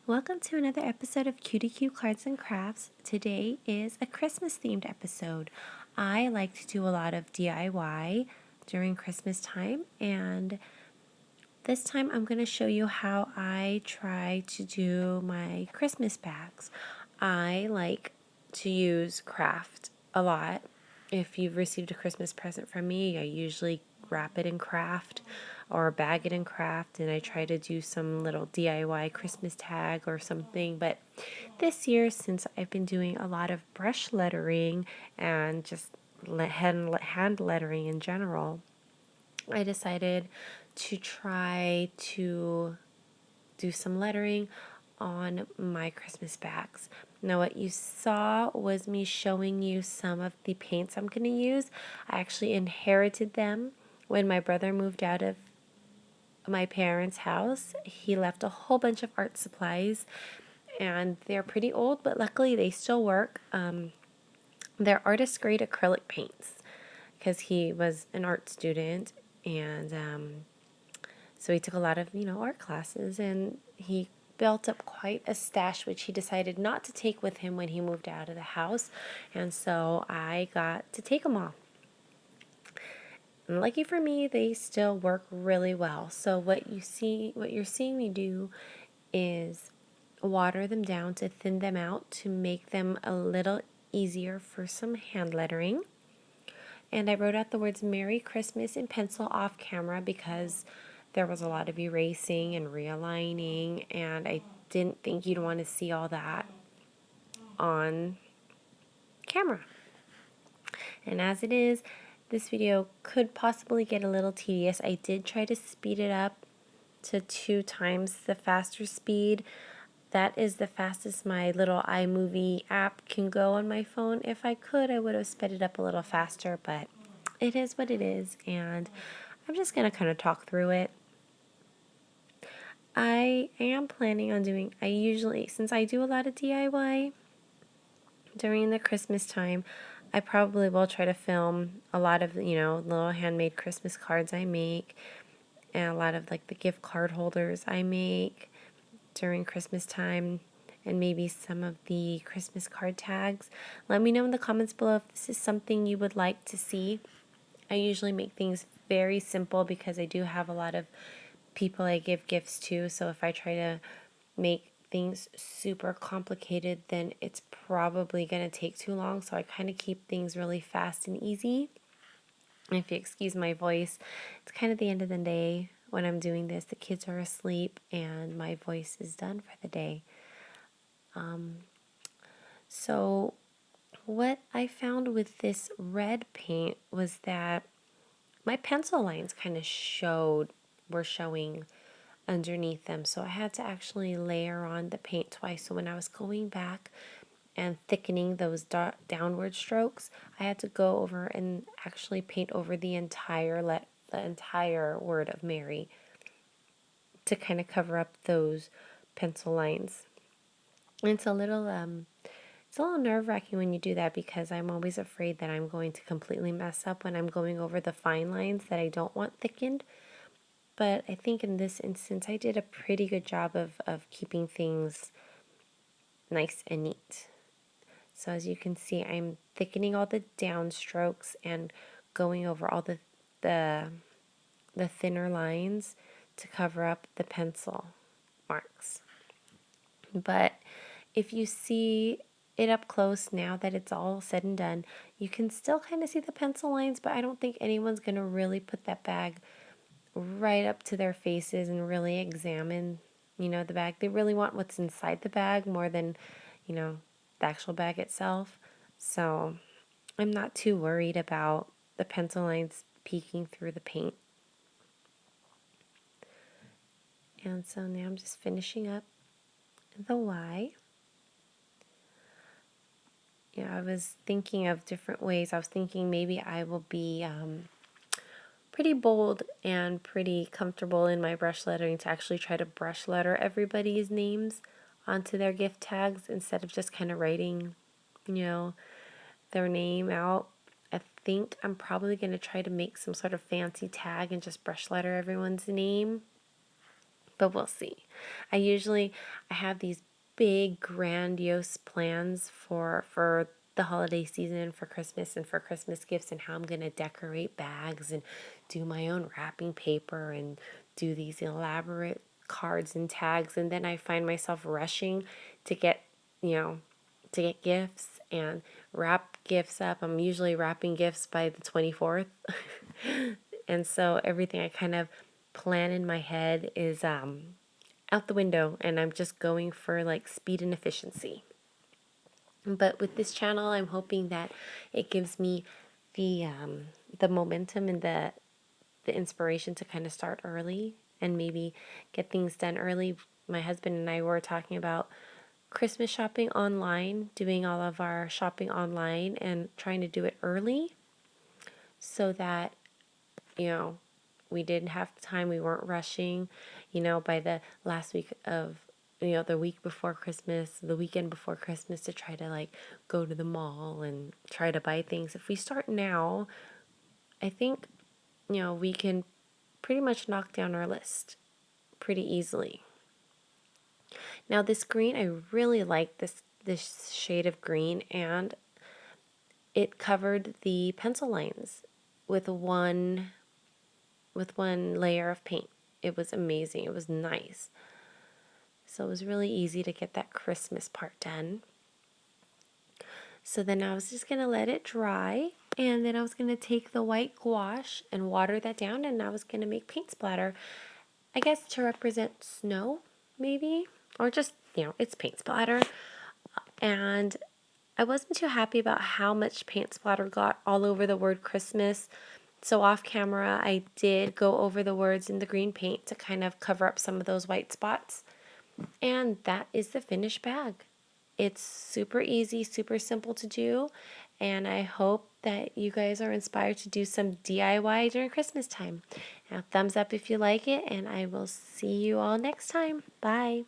Welcome to another episode of Cutie Cute Cards and Crafts. Today is a Christmas themed episode. I like to do a lot of DIY during Christmas time, and this time I'm going to show you how I try to do my Christmas bags. I like to use craft a lot. If you've received a Christmas present from me, I usually wrap it in craft or bag it in craft, and I try to do some little DIY Christmas tag or something. But this year, since I've been doing a lot of brush lettering and just hand lettering in general, I decided to try to do some lettering on my Christmas bags. Now, what you saw was me showing you some of the paints I'm going to use. I actually inherited them when my brother moved out of my parents' house. He left a whole bunch of art supplies, and they're pretty old, but luckily they still work. They're artist grade acrylic paints because he was an art student, and so he took a lot of art classes, and he built up quite a stash, which he decided not to take with him when he moved out of the house, and so I got to take them all. And lucky for me, they still work really well. So what you're seeing me do is water them down to thin them out to make them a little easier for some hand lettering. And I wrote out the words Merry Christmas in pencil off camera because there was a lot of erasing and realigning, and I didn't think you'd want to see all that on camera. And as it is, this video could possibly get a little tedious. I did try to speed it up to 2 times the faster speed. That is the fastest my little iMovie app can go on my phone. If I could, I would have sped it up a little faster, but it is what it is, and I'm just going to kind of talk through it. I am planning on since I do a lot of DIY during the Christmas time, I probably will try to film a lot of, little handmade Christmas cards I make, and a lot of like the gift card holders I make during Christmas time, and maybe some of the Christmas card tags. Let me know in the comments below if this is something you would like to see. I usually make things very simple because I do have a lot of people I give gifts to, so if I try to make things super complicated, then it's probably going to take too long, so I kind of keep things really fast and easy. If you excuse my voice, it's kind of the end of the day when I'm doing this. The kids are asleep and my voice is done for the day. So what I found with this red paint was that my pencil lines kind of were showing underneath them, so I had to actually layer on the paint twice. So when I was going back and thickening those downward strokes, I had to go over and actually paint over the entire word of Mary to kind of cover up those pencil lines. And it's a little nerve-wracking when you do that because I'm always afraid that I'm going to completely mess up when I'm going over the fine lines that I don't want thickened. But I think in this instance, I did a pretty good job of keeping things nice and neat. So as you can see, I'm thickening all the downstrokes and going over all the thinner lines to cover up the pencil marks. But if you see it up close now that it's all said and done, you can still kind of see the pencil lines, but I don't think anyone's going to really put that bag right up to their faces and really examine, the bag. They really want what's inside the bag more than, the actual bag itself. So I'm not too worried about the pencil lines peeking through the paint. And so now I'm just finishing up the Y. I was thinking of different ways. I was thinking maybe I will be pretty bold and pretty comfortable in my brush lettering to actually try to brush letter everybody's names onto their gift tags instead of just kind of writing, their name out. I think I'm probably going to try to make some sort of fancy tag and just brush letter everyone's name but we'll see. I have these big grandiose plans for the holiday season, for Christmas and for Christmas gifts, and how I'm going to decorate bags and do my own wrapping paper and do these elaborate cards and tags. And then I find myself rushing to get, you know, to get gifts and wrap gifts up. I'm usually wrapping gifts by the 24th. And so everything I kind of plan in my head is out the window, and I'm just going for like speed and efficiency. But with this channel, I'm hoping that it gives me the momentum and the inspiration to kind of start early and maybe get things done early. My husband and I were talking about Christmas shopping online, doing all of our shopping online and trying to do it early so that, you know, we didn't have time, we weren't rushing, by the last week of, the week before Christmas, the weekend before Christmas, to try to like go to the mall and try to buy things. If we start now, I think, we can pretty much knock down our list pretty easily. Now this green, I really like this shade of green, and it covered the pencil lines with one layer of paint. It was amazing. It was nice. So it was really easy to get that Christmas part done. So then I was just going to let it dry, and then I was going to take the white gouache and water that down, and I was going to make paint splatter, I guess to represent snow, maybe, or just, it's paint splatter. And I wasn't too happy about how much paint splatter got all over the word Christmas. So off camera, I did go over the words in the green paint to kind of cover up some of those white spots. And that is the finished bag. It's super easy, super simple to do, and I hope that you guys are inspired to do some DIY during Christmas time. Now, thumbs up if you like it, and I will see you all next time. Bye.